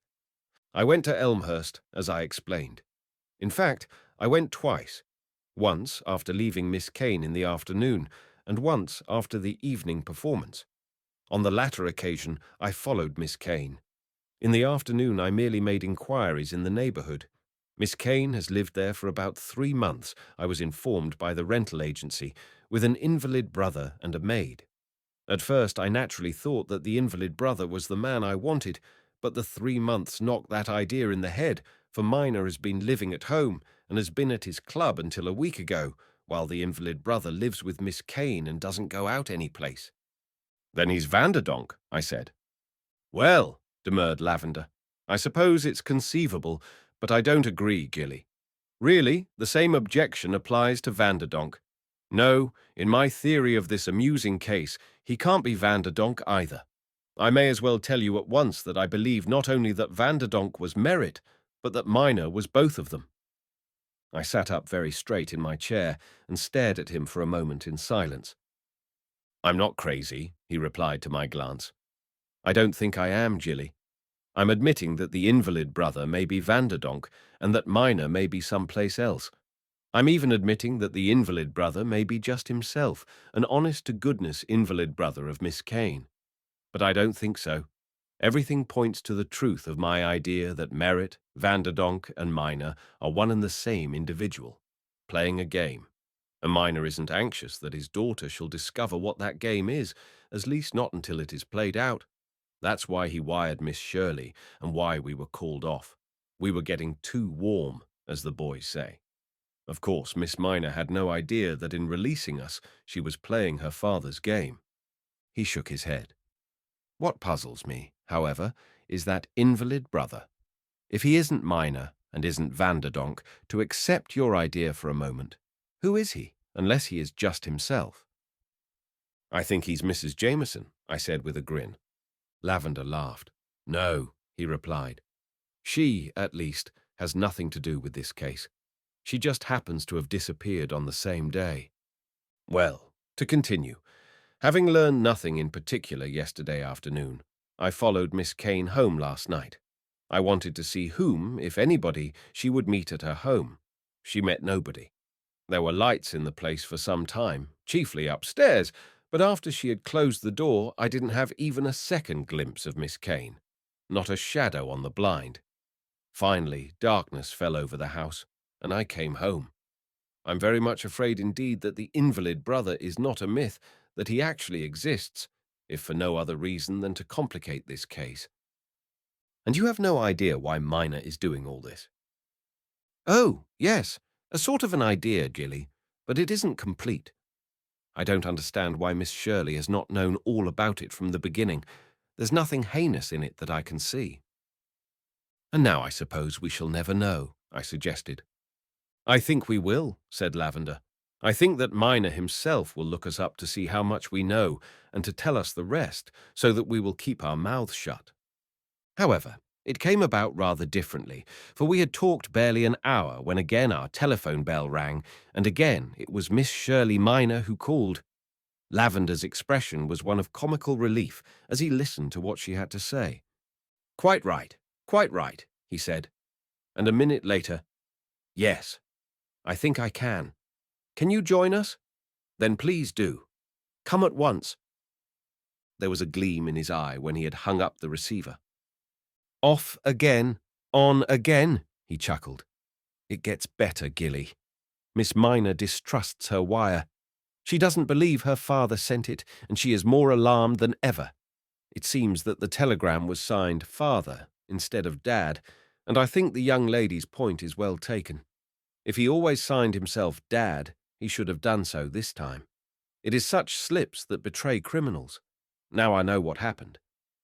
I went to Elmhurst, as I explained. In fact, I went twice. Once after leaving Miss Kane in the afternoon, and once after the evening performance. On the latter occasion, I followed Miss Kane. In the afternoon, I merely made inquiries in the neighbourhood. Miss Kane has lived there for about 3 months, I was informed by the rental agency, with an invalid brother and a maid. At first, I naturally thought that the invalid brother was the man I wanted, but the 3 months knocked that idea in the head, for Miner has been living at home and has been at his club until a week ago, while the invalid brother lives with Miss Kane and doesn't go out any place. Then he's Vanderdonk, I said. Well, demurred Lavender, I suppose it's conceivable, but I don't agree, Gilly. Really, the same objection applies to Vanderdonk. No, in my theory of this amusing case, he can't be Vanderdonk either. I may as well tell you at once that I believe not only that Vanderdonk was Merritt, but that Miner was both of them. I sat up very straight in my chair and stared at him for a moment in silence. I'm not crazy, he replied to my glance. I don't think I am, Gilly. I'm admitting that the invalid brother may be Vanderdonk and that Miner may be someplace else. I'm even admitting that the invalid brother may be just himself, an honest-to-goodness invalid brother of Miss Kane. But I don't think so. Everything points to the truth of my idea that Merritt, Vanderdonk, and Miner are one and the same individual, playing a game. And Miner isn't anxious that his daughter shall discover what that game is, at least not until it is played out. That's why he wired Miss Shirley and why we were called off. We were getting too warm, as the boys say. Of course, Miss Miner had no idea that in releasing us, she was playing her father's game. He shook his head. What puzzles me, however, is that invalid brother. If he isn't Miner and isn't Vanderdonk, to accept your idea for a moment, who is he, unless he is just himself? I think he's Mrs. Jameson, I said with a grin. Lavender laughed. No, he replied. She, at least, has nothing to do with this case. She just happens to have disappeared on the same day. Well, to continue, having learned nothing in particular yesterday afternoon, I followed Miss Kane home last night. I wanted to see whom, if anybody, she would meet at her home. She met nobody. There were lights in the place for some time, chiefly upstairs, but after she had closed the door, I didn't have even a second glimpse of Miss Kane. Not a shadow on the blind. Finally, darkness fell over the house, and I came home. I'm very much afraid indeed that the invalid brother is not a myth, that he actually exists, if for no other reason than to complicate this case. And you have no idea why Miner is doing all this? Oh, yes, a sort of an idea, Gilly, but it isn't complete. I don't understand why Miss Shirley has not known all about it from the beginning. There's nothing heinous in it that I can see. And now I suppose we shall never know, I suggested. I think we will, said Lavender. I think that Miner himself will look us up to see how much we know and to tell us the rest, so that we will keep our mouths shut. However, it came about rather differently, for we had talked barely an hour when again our telephone bell rang, and again it was Miss Shirley Miner who called. Lavender's expression was one of comical relief as he listened to what she had to say. Quite right, he said. And a minute later, yes, I think I can. Can you join us? Then please do. Come at once. There was a gleam in his eye when he had hung up the receiver. Off again, on again, he chuckled. It gets better, Gilly. Miss Minor distrusts her wire. She doesn't believe her father sent it, and she is more alarmed than ever. It seems that the telegram was signed Father instead of Dad, and I think the young lady's point is well taken. If he always signed himself Dad, he should have done so this time. It is such slips that betray criminals. Now I know what happened.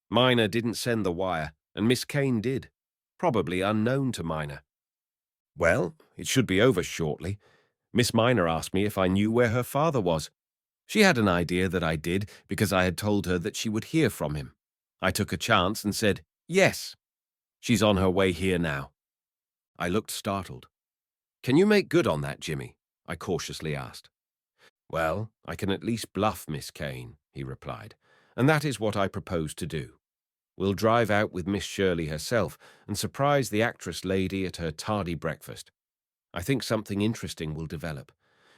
Minor didn't send the wire, and Miss Kane did, probably unknown to Minor. Well, it should be over shortly. Miss Minor asked me if I knew where her father was. She had an idea that I did because I had told her that she would hear from him. I took a chance and said, yes. She's on her way here now. I looked startled. Can you make good on that, Jimmy? I cautiously asked. Well, I can at least bluff Miss Kane, he replied, and that is what I propose to do. We'll drive out with Miss Shirley herself and surprise the actress lady at her tardy breakfast. I think something interesting will develop.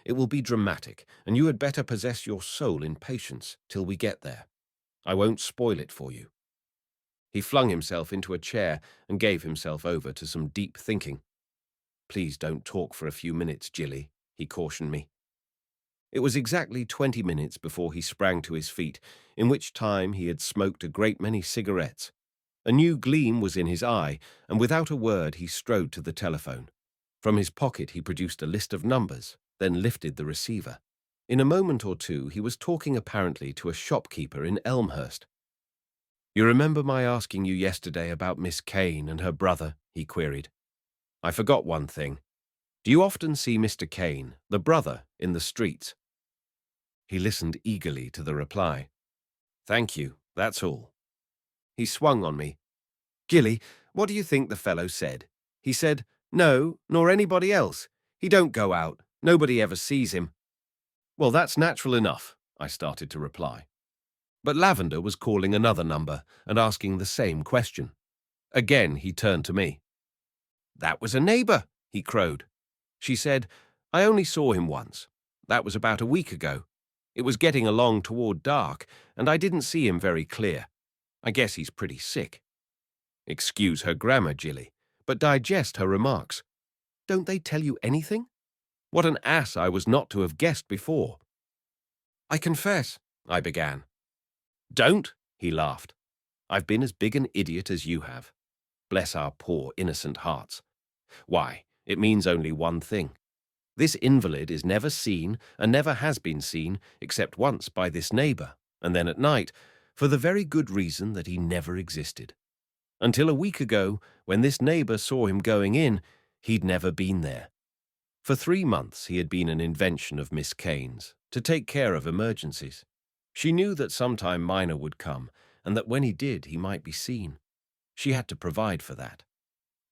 It will be dramatic, and you had better possess your soul in patience till we get there. I won't spoil it for you. He flung himself into a chair and gave himself over to some deep thinking. Please don't talk for a few minutes, Jilly, he cautioned me. It was exactly 20 minutes before he sprang to his feet, in which time he had smoked a great many cigarettes. A new gleam was in his eye, and without a word he strode to the telephone. From his pocket he produced a list of numbers, then lifted the receiver. In a moment or two he was talking apparently to a shopkeeper in Elmhurst. You remember my asking you yesterday about Miss Kane and her brother? He queried. I forgot one thing. Do you often see Mr. Kane, the brother, in the streets? He listened eagerly to the reply. Thank you, that's all. He swung on me. Gilly, what do you think the fellow said? He said, no, nor anybody else. He don't go out. Nobody ever sees him. Well, that's natural enough, I started to reply. But Lavender was calling another number and asking the same question. Again he turned to me. That was a neighbour, he crowed. She said, I only saw him once. That was about a week ago. It was getting along toward dark, and I didn't see him very clear. I guess he's pretty sick. Excuse her grammar, Jilly, but digest her remarks. Don't they tell you anything? What an ass I was not to have guessed before. I confess, I began. Don't, he laughed. I've been as big an idiot as you have. Bless our poor innocent hearts. Why, it means only one thing. This invalid is never seen and never has been seen except once by this neighbour, and then at night, for the very good reason that he never existed. Until a week ago, when this neighbour saw him going in, he'd never been there. For 3 months he had been an invention of Miss Kane's, to take care of emergencies. She knew that sometime Minor would come, and that when he did, he might be seen. She had to provide for that.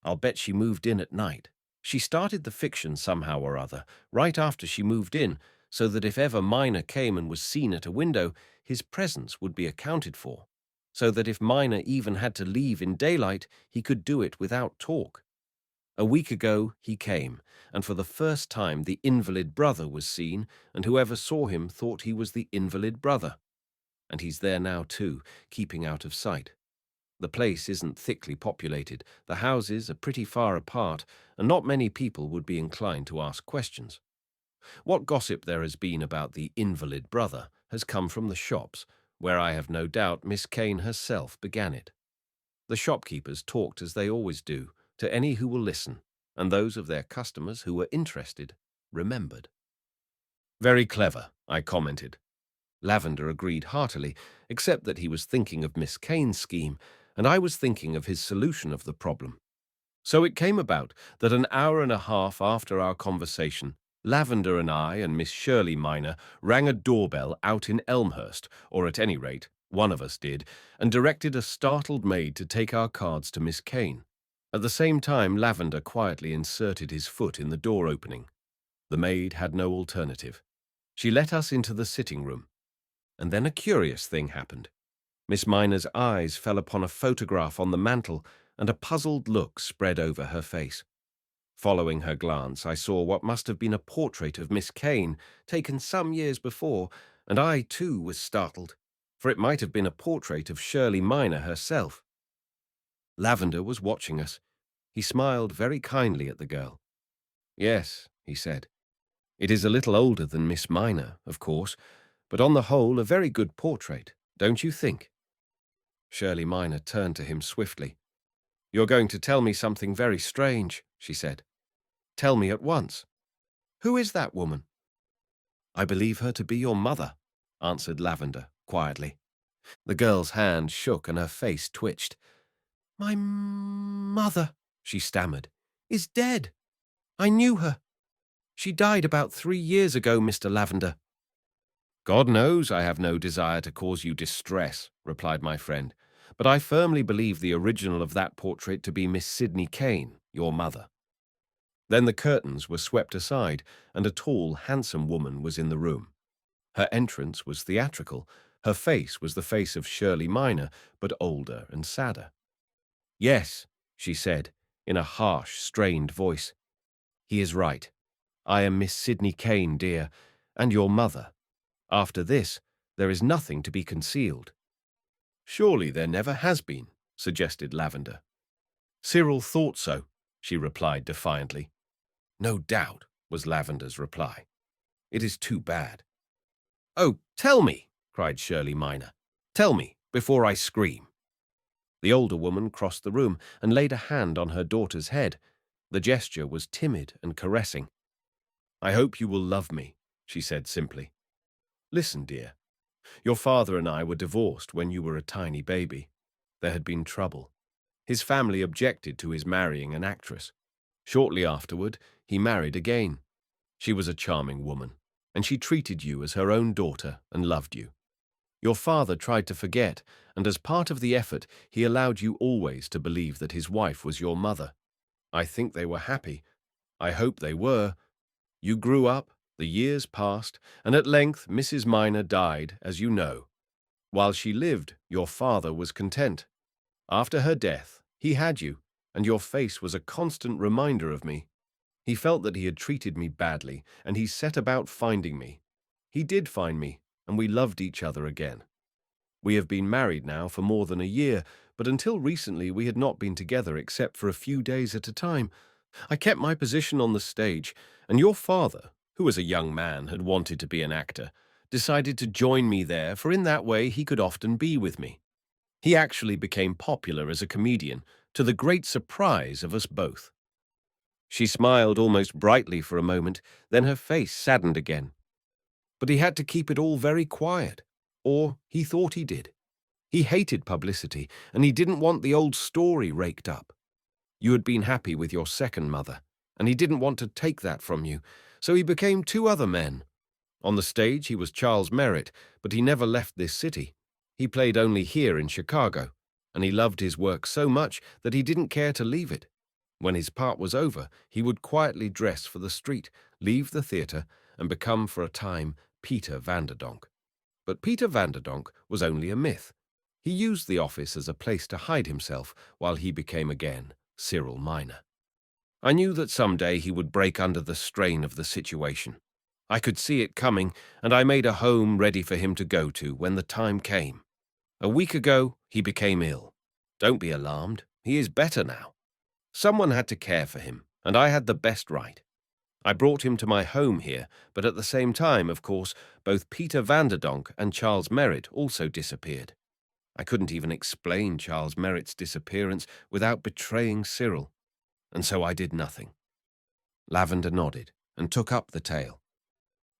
I'll bet she moved in at night. She started the fiction somehow or other, right after she moved in, so that if ever Minor came and was seen at a window, his presence would be accounted for, so that if Minor even had to leave in daylight, he could do it without talk. A week ago he came, and for the first time the invalid brother was seen, and whoever saw him thought he was the invalid brother. And he's there now too, keeping out of sight. The place isn't thickly populated, the houses are pretty far apart, and not many people would be inclined to ask questions. What gossip there has been about the invalid brother has come from the shops, where I have no doubt Miss Kane herself began it. The shopkeepers talked as they always do, to any who will listen, and those of their customers who were interested remembered. Very clever, I commented. Lavender agreed heartily, except that he was thinking of Miss Kane's scheme, and I was thinking of his solution of the problem. So it came about that an hour and a half after our conversation, Lavender and I and Miss Shirley Minor rang a doorbell out in Elmhurst, or at any rate, one of us did, and directed a startled maid to take our cards to Miss Kane. At the same time, Lavender quietly inserted his foot in the door opening. The maid had no alternative. She let us into the sitting room. And then a curious thing happened. Miss Minor's eyes fell upon a photograph on the mantel, and a puzzled look spread over her face. Following her glance, I saw what must have been a portrait of Miss Kane, taken some years before, and I, too, was startled, for it might have been a portrait of Shirley Minor herself. Lavender was watching us. He smiled very kindly at the girl. "Yes," he said. "It is a little older than Miss Minor, of course, but on the whole a very good portrait, don't you think?" Shirley Minor turned to him swiftly. "You're going to tell me something very strange," she said. "Tell me at once. Who is that woman?" "I believe her to be your mother," answered Lavender quietly. The girl's hand shook and her face twitched. "My mother," she stammered, "is dead. I knew her. She died about 3 years ago, Mr. Lavender." "God knows I have no desire to cause you distress," replied my friend, "but I firmly believe the original of that portrait to be Miss Sidney Kane, your mother." Then the curtains were swept aside, and a tall, handsome woman was in the room. Her entrance was theatrical. Her face was the face of Shirley Minor, but older and sadder. "Yes," she said, in a harsh, strained voice. "He is right. I am Miss Sidney Kane, dear, and your mother. After this, there is nothing to be concealed." "Surely there never has been," suggested Lavender. "Cyril thought so," she replied defiantly. "No doubt," was Lavender's reply. "It is too bad." "Oh, tell me," cried Shirley Minor. "Tell me, before I scream." The older woman crossed the room and laid a hand on her daughter's head. The gesture was timid and caressing. "I hope you will love me," she said simply. "Listen, dear. Your father and I were divorced when you were a tiny baby. There had been trouble. His family objected to his marrying an actress. Shortly afterward, he married again. She was a charming woman, and she treated you as her own daughter and loved you. Your father tried to forget, and as part of the effort, he allowed you always to believe that his wife was your mother. I think they were happy. I hope they were. You grew up, the years passed, and at length Mrs. Minor died, as you know. While she lived, your father was content. After her death, he had you, and your face was a constant reminder of me. He felt that he had treated me badly, and he set about finding me. He did find me, and we loved each other again. We have been married now for more than a year, but until recently we had not been together except for a few days at a time. I kept my position on the stage, and your father, who as a young man had wanted to be an actor, decided to join me there, for in that way he could often be with me. He actually became popular as a comedian, to the great surprise of us both. She smiled almost brightly for a moment, then her face saddened again. But he had to keep it all very quiet, or he thought he did. He hated publicity, and he didn't want the old story raked up. You had been happy with your second mother, and he didn't want to take that from you, so he became two other men. On the stage he was Charles Merritt, but he never left this city. He played only here in Chicago, and he loved his work so much that he didn't care to leave it. When his part was over, he would quietly dress for the street, leave the theatre, and become for a time Peter Vanderdonk. But Peter Vanderdonk was only a myth. He used the office as a place to hide himself while he became again Cyril Minor. I knew that someday he would break under the strain of the situation. I could see it coming, and I made a home ready for him to go to when the time came. A week ago, he became ill. Don't be alarmed, he is better now. Someone had to care for him, and I had the best right. I brought him to my home here, but at the same time, of course, both Peter Vanderdonk and Charles Merritt also disappeared. I couldn't even explain Charles Merritt's disappearance without betraying Cyril, and so I did nothing. Lavender nodded and took up the tale.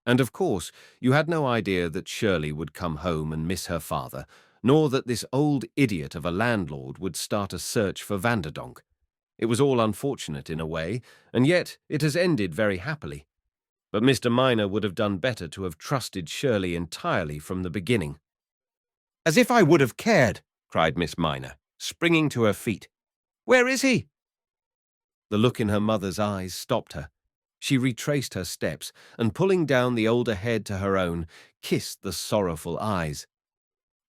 And of course, you had no idea that Shirley would come home and miss her father, nor that this old idiot of a landlord would start a search for Vanderdonk. It was all unfortunate in a way, and yet it has ended very happily. But Mr. Minor would have done better to have trusted Shirley entirely from the beginning. "As if I would have cared!" cried Miss Minor, springing to her feet. "Where is he?" The look in her mother's eyes stopped her. She retraced her steps, and pulling down the older head to her own, kissed the sorrowful eyes.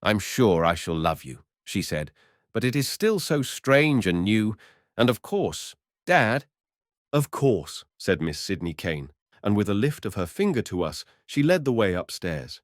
"I'm sure I shall love you," she said, "but it is still so strange and new, and of course, Dad—" "Of course," said Miss Sidney Kane, and with a lift of her finger to us, she led the way upstairs.